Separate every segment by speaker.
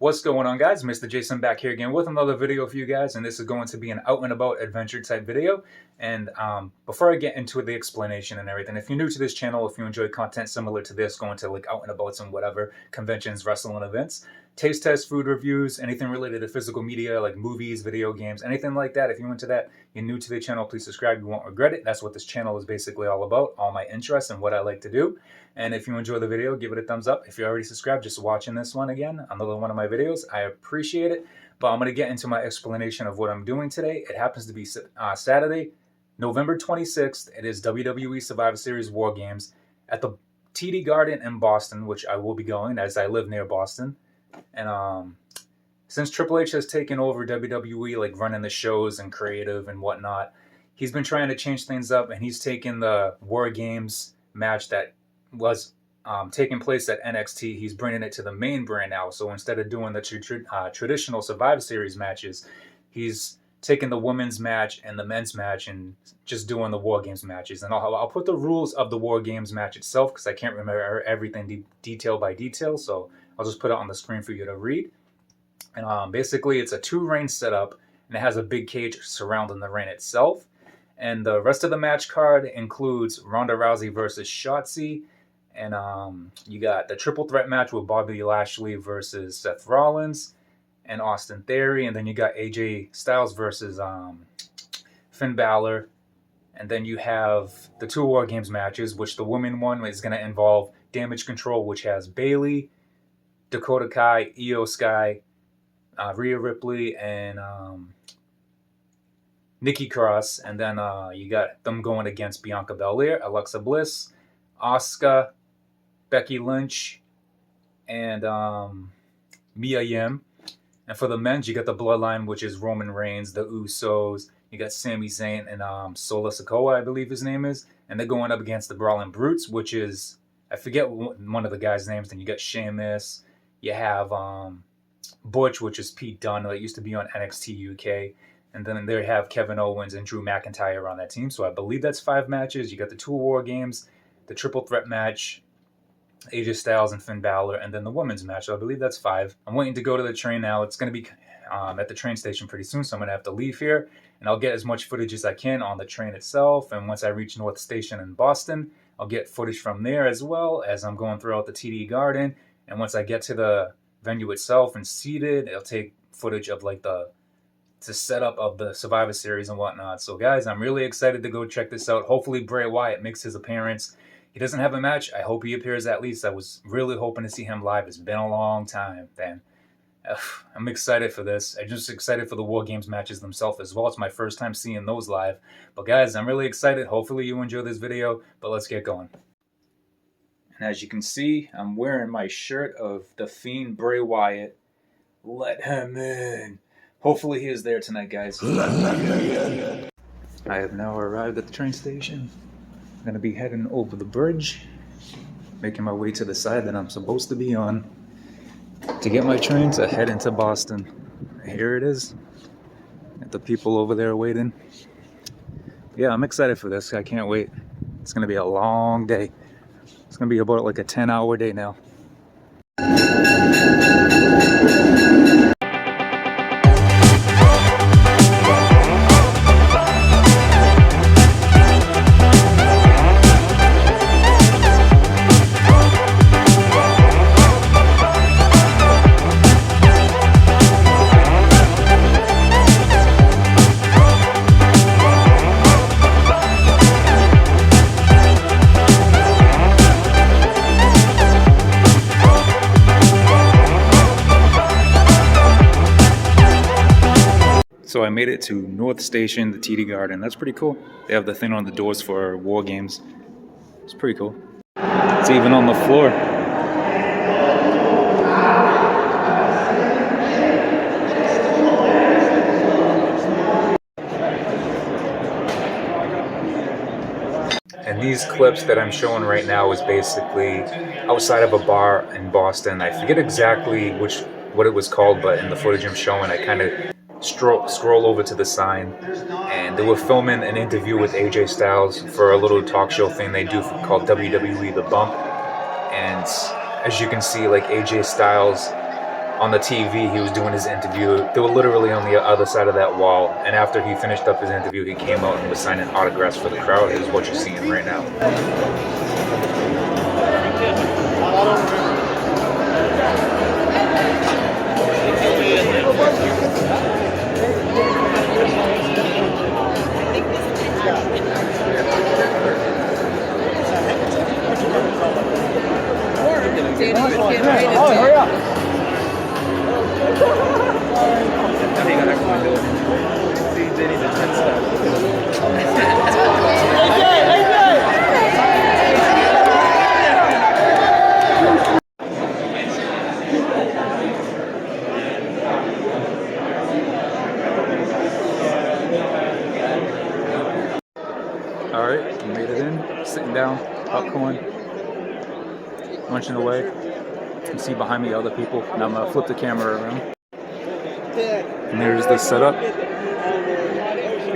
Speaker 1: What's going on, guys? Mr. Jason back here again with another video for you guys, and this is going to be an out and about adventure type video. And before I get into the explanation and everything, if you're new to this channel, if you enjoy content similar to this, going to like out and abouts and whatever, conventions, wrestling events, taste tests, food reviews, anything related to physical media like movies, video games, anything like that, if you're into that, you're new to the channel, please subscribe. You won't regret it. That's what this channel is basically all about, all my interests and what I like to do. And if you enjoy the video, give it a thumbs up. If you're already subscribed, just watching this one again, another one of my videos, I appreciate it. But I'm going to get into my explanation of what I'm doing today. It happens to be Saturday, November 26th. It is WWE Survivor Series War Games at the TD Garden in Boston, which I will be going as I live near Boston. And since Triple H has taken over WWE, like running the shows and creative and whatnot, he's been trying to change things up, and he's taken the War Games match that was taking place at NXT. He's bringing it to the main brand now. So instead of doing the traditional Survivor Series matches, he's taking the women's match and the men's match and just doing the War Games matches. And I'll put the rules of the War Games match itself because I can't remember everything detail by detail. So I'll just put it on the screen for you to read. And basically, it's a 2-ring setup, and it has a big cage surrounding the ring itself. And the rest of the match card includes Ronda Rousey versus Shotzi. And you got the triple threat match with Bobby Lashley versus Seth Rollins and Austin Theory. And then you got AJ Styles versus Finn Balor. And then you have the 2 War Games matches, which the women one is going to involve Damage Control, which has Bayley, Dakota Kai, Io Sky, Rhea Ripley, and Nikki Cross. And then you got them going against Bianca Belair, Alexa Bliss, Asuka, Becky Lynch, and Mia Yim. And for the men's, you got the Bloodline, which is Roman Reigns, the Usos. You got Sami Zayn and Solo Sikoa, I believe his name is. And they're going up against the Brawling Brutes, which is, I forget one of the guys' names. Then you got Sheamus. You have Butch, which is Pete Dunne, that used to be on NXT UK. And then they have Kevin Owens and Drew McIntyre on that team. So I believe that's 5 matches. You got the 2 War Games, the triple threat match, AJ Styles and Finn Balor, and then the women's match. So I believe that's 5. I'm waiting to go to the train now. It's going to be at the train station pretty soon, so I'm going to have to leave here. And I'll get as much footage as I can on the train itself. And once I reach North Station in Boston, I'll get footage from there as well as I'm going throughout the TD Garden. And once I get to the venue itself and seated, I'll take footage of like the setup of the Survivor Series and whatnot. So guys, I'm really excited to go check this out. Hopefully Bray Wyatt makes his appearance. He doesn't have a match. I hope he appears at least. I was really hoping to see him live. It's been a long time, man. I'm excited for this. I'm just excited for the War Games matches themselves as well. It's my first time seeing those live. But guys, I'm really excited. Hopefully you enjoy this video, but let's get going. And as you can see, I'm wearing my shirt of The Fiend Bray Wyatt. Let him in. Hopefully he is there tonight, guys. I have now arrived at the train station. I'm going to be heading over the bridge, making my way to the side that I'm supposed to be on to get my train to head into Boston. Here it is. Got the people over there waiting. Yeah, I'm excited for this. I can't wait. It's going to be a long day. It's going to be about like a 10-hour day now. So I made it to North Station, the TD Garden. That's pretty cool. They have the thing on the doors for War Games. It's pretty cool. It's even on the floor. And these clips that I'm showing right now is basically outside of a bar in Boston. I forget exactly what it was called, but in the footage I'm showing, I kind of scroll over to the sign, and they were filming an interview with AJ Styles for a little talk show thing they do called WWE The Bump. And as you can see, like AJ Styles on the TV, he was doing his interview. They were literally on the other side of that wall. And after he finished up his interview, he came out and was signing autographs for the crowd. Is what you're seeing right now.
Speaker 2: Oh, hurry up.
Speaker 1: Alright, made it in, sitting down, popcorn, munching away. You can see behind me other people. Now I'm gonna flip the camera around. And there's the setup.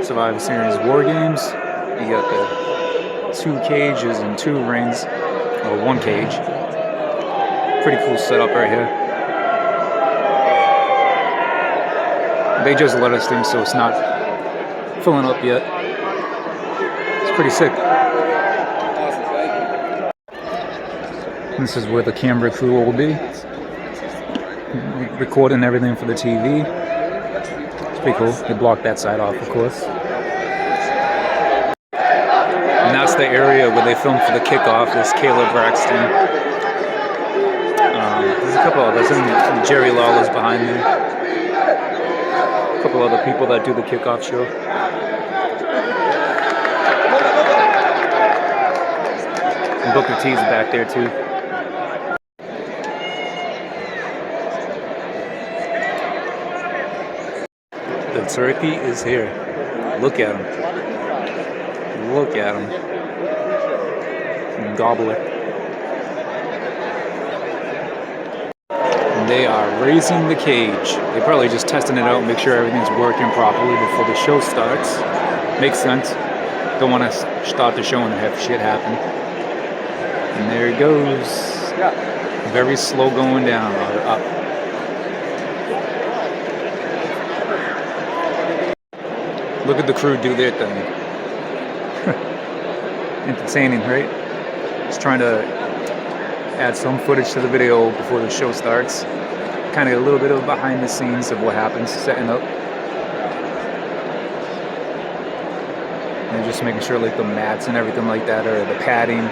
Speaker 1: Survivor Series War Games. You got the 2 cages and 2 rings, or 1 cage. Pretty cool setup right here. They just let us in, so it's not filling up yet. It's pretty sick. This is where the camera crew will be, recording everything for the TV. It's pretty cool. They blocked that side off, of course. And that's the area where they filmed for the kickoff. There's Caleb Braxton. There's a couple others. Jerry Lawler's behind me. A couple other people that do the kickoff show. And Booker T's back there too. The turkey is here. Look at him. Look at him. Gobbler. And they are raising the cage. They're probably just testing it out, make sure everything's working properly before the show starts. Makes sense. Don't want to start the show and have shit happen. And there it goes. Very slow going down, or up. Look at the crew do their thing. Entertaining, right? Just trying to add some footage to the video before the show starts. Kind of a little bit of behind the scenes of what happens, setting up. And just making sure like the mats and everything like that, or the padding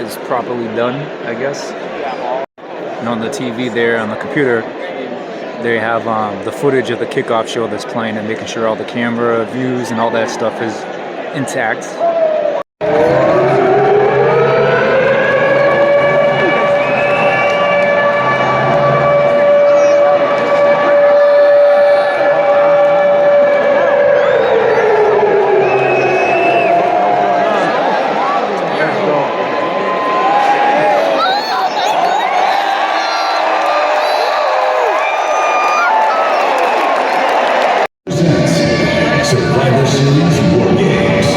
Speaker 1: is properly done, I guess. And on the TV there, on the computer, they have the footage of the kickoff show that's playing and making sure all the camera views and all that stuff is intact.
Speaker 3: Survivor Series War Games.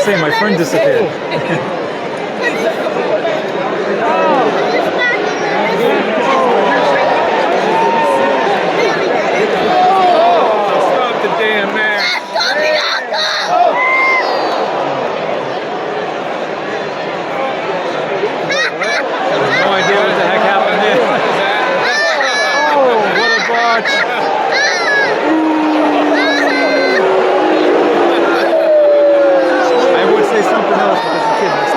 Speaker 1: say, my friend disappeared.
Speaker 3: Stop the damn man.
Speaker 1: No idea what the heck happened there.
Speaker 3: Oh, what a botch.
Speaker 1: I would say something else, but there's a kid next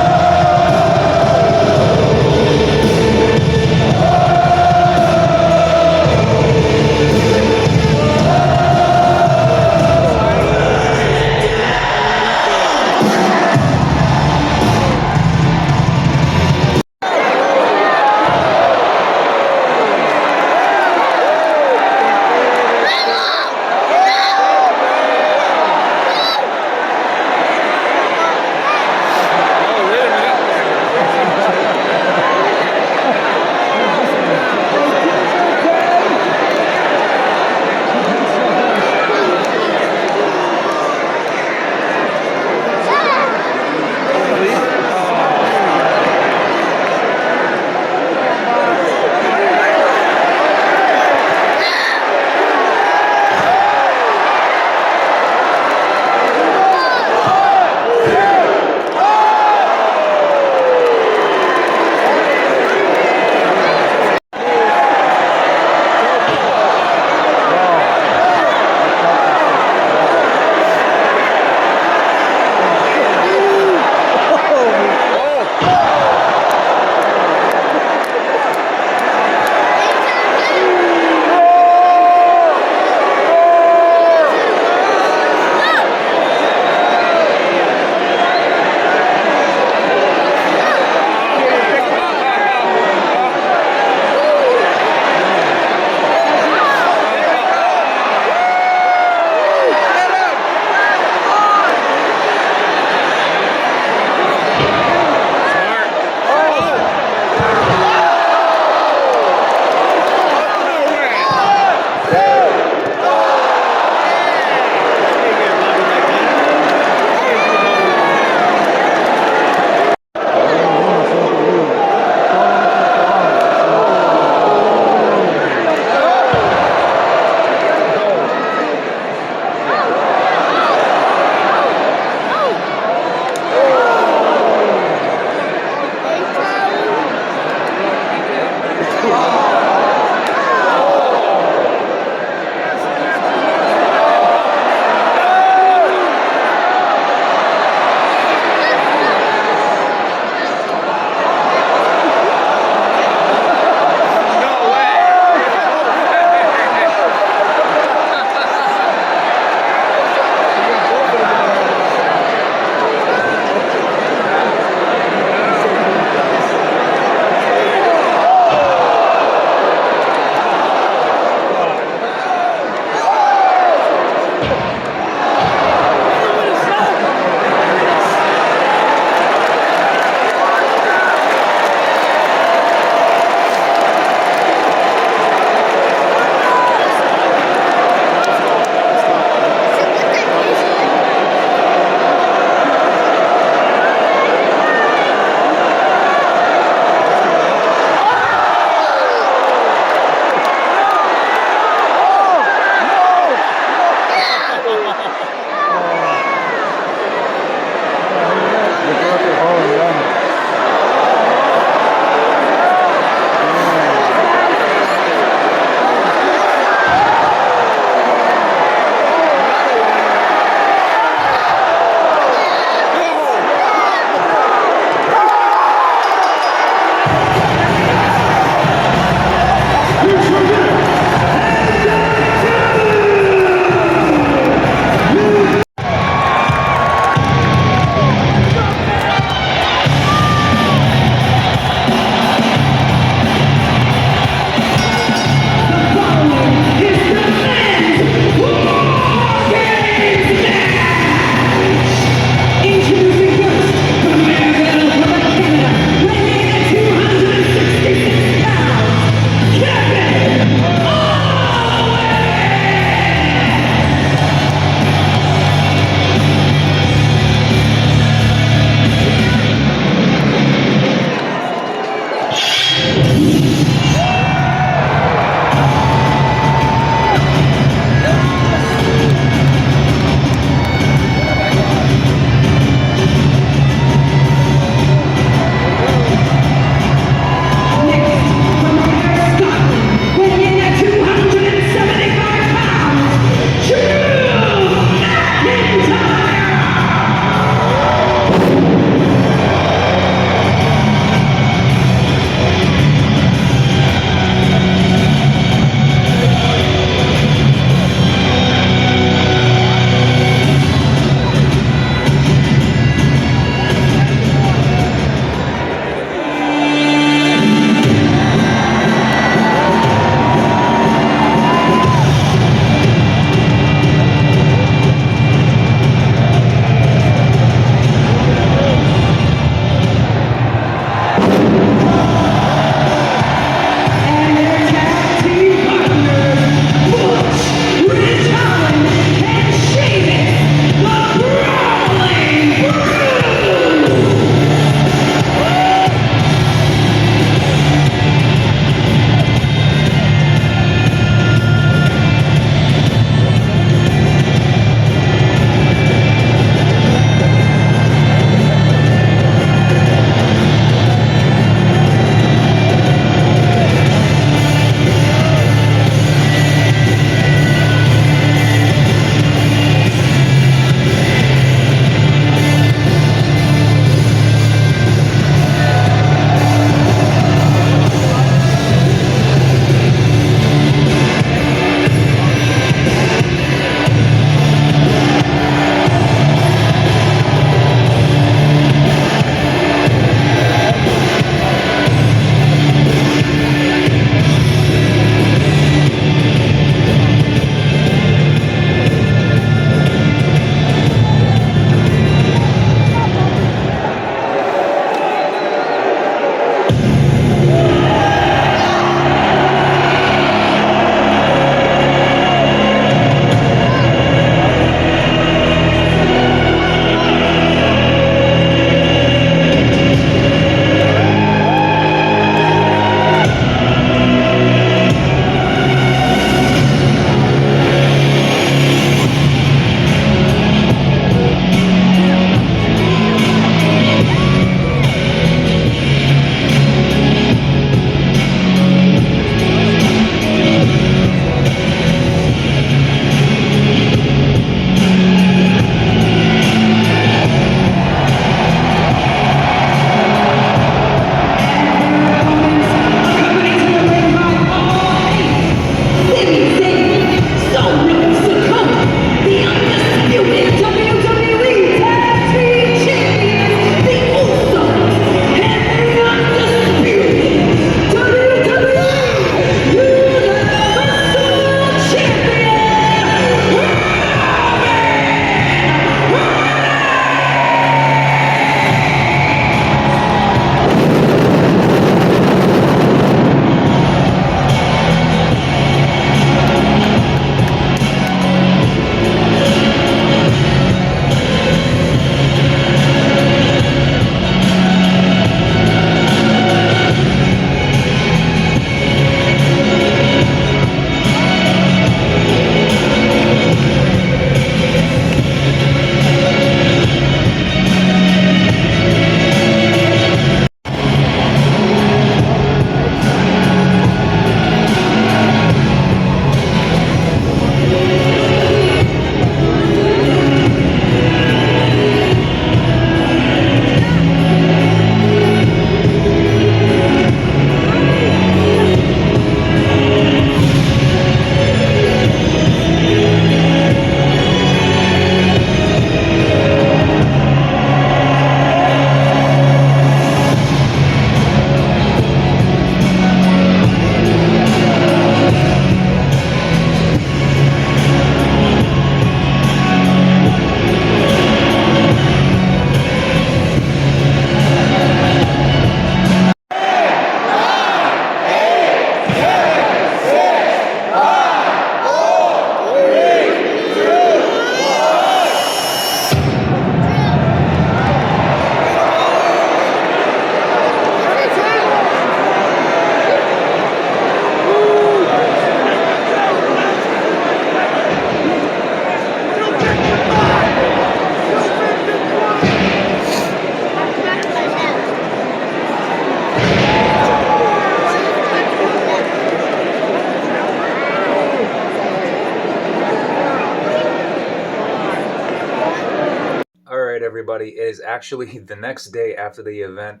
Speaker 1: everybody. It is actually the next day after the event.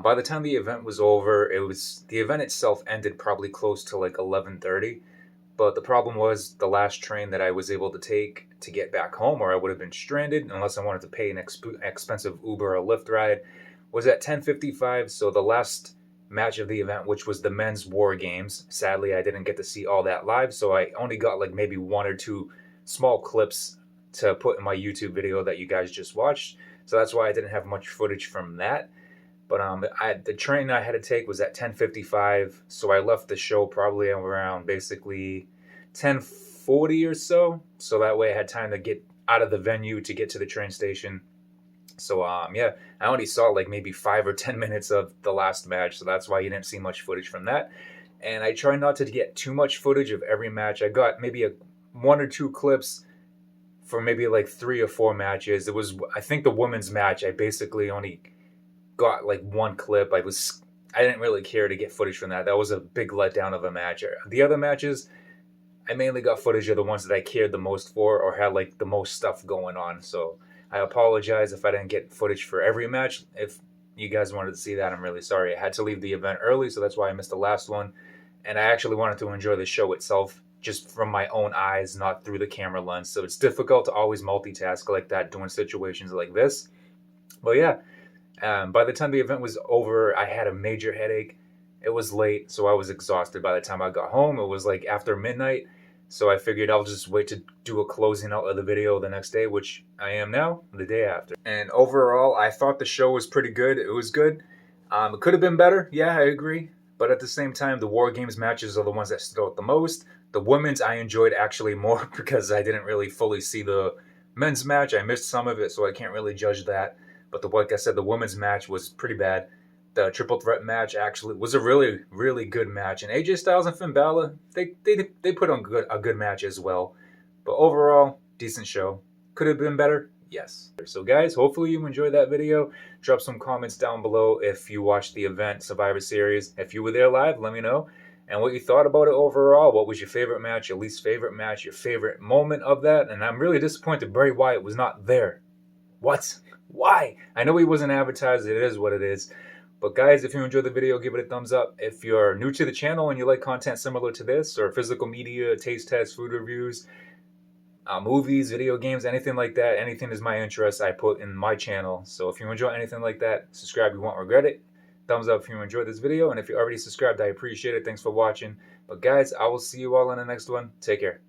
Speaker 1: By the time the event was over, the event itself ended probably close to like 11:30. But the problem was the last train that I was able to take to get back home, or I would have been stranded unless I wanted to pay an expensive Uber or Lyft ride, was at 10:55. So the last match of the event, which was the men's War Games, sadly I didn't get to see all that live. So I only got like maybe one or two small clips to put in my YouTube video that you guys just watched. So that's why I didn't have much footage from that. But the train I had to take was at 10:55, so I left the show probably around basically 10:40 or so. So that way I had time to get out of the venue to get to the train station. So yeah, I only saw like maybe 5 or 10 minutes of the last match, so that's why you didn't see much footage from that. And I try not to get too much footage of every match. I got maybe one or two clips for maybe like 3 or 4 matches. It was, I think, the women's match. I basically only got like one clip. I didn't really care to get footage from that. That was a big letdown of a match. The other matches, I mainly got footage of the ones that I cared the most for or had like the most stuff going on. So I apologize if I didn't get footage for every match. If you guys wanted to see that, I'm really sorry. I had to leave the event early, so that's why I missed the last one. And I actually wanted to enjoy the show itself just from my own eyes, not through the camera lens. So it's difficult to always multitask like that during situations like this. But yeah, by the time the event was over, I had a major headache. It was late, so I was exhausted by the time I got home. It was like after midnight, so I figured I'll just wait to do a closing out of the video the next day, which I am now, the day after. And overall, I thought the show was pretty good. It was good. It could have been better. Yeah, I agree. But at the same time, the War Games matches are the ones that stood out the most. The women's I enjoyed actually more because I didn't really fully see the men's match. I missed some of it, so I can't really judge that. But like I said, the women's match was pretty bad. The triple threat match actually was a really, really good match. And AJ Styles and Finn Balor, they put on a good match as well. But overall, decent show. Could have been better? Yes. So guys, hopefully you enjoyed that video. Drop some comments down below if you watched the event, Survivor Series. If you were there live, let me know. And what you thought about it overall. What was your favorite match, your least favorite match, your favorite moment of that? And I'm really disappointed Bray Wyatt was not there. What? Why? I know he wasn't advertised. It is what it is. But guys, if you enjoyed the video, give it a thumbs up. If you're new to the channel and you like content similar to this, or physical media, taste tests, food reviews, movies, video games, anything like that, anything is my interest, I put in my channel. So if you enjoy anything like that, subscribe, you won't regret it. Thumbs up if you enjoyed this video. And if you already subscribed, I appreciate it. Thanks for watching. But guys, I will see you all in the next one. Take care.